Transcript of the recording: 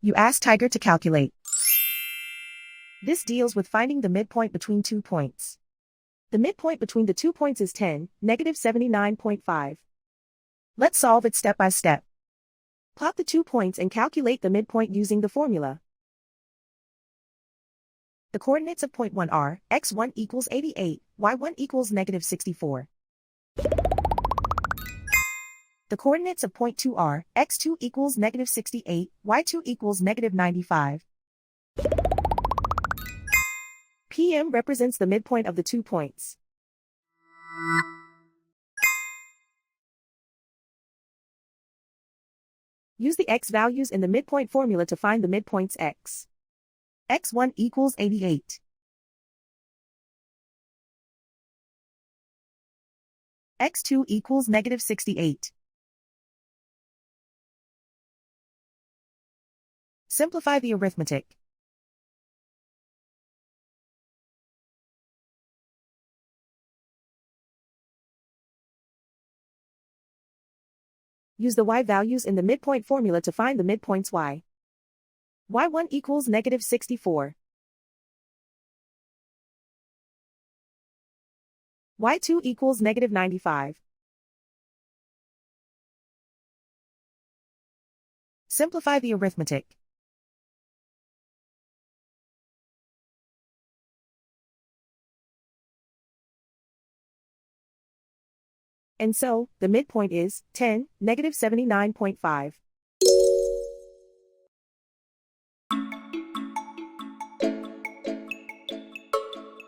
You ask Tiger to calculate. This deals with finding the midpoint between 2 points. The midpoint between the 2 points is 10, negative 79.5. Let's solve it step by step. Plot the 2 points and calculate the midpoint using the formula. The coordinates of point 1 are x1 equals 88, y1 equals negative 64. The coordinates of point 2 are x2 equals negative 68, y2 equals negative 95. PM represents the midpoint of the 2 points. Use the x values in the midpoint formula to find the midpoints x. x1 equals 88. x2 equals negative 68. Simplify the arithmetic. Use the y values in the midpoint formula to find the midpoints y. y1 equals negative 64. y2 equals negative 95. Simplify the arithmetic. And so, the midpoint is 10, negative 79.5.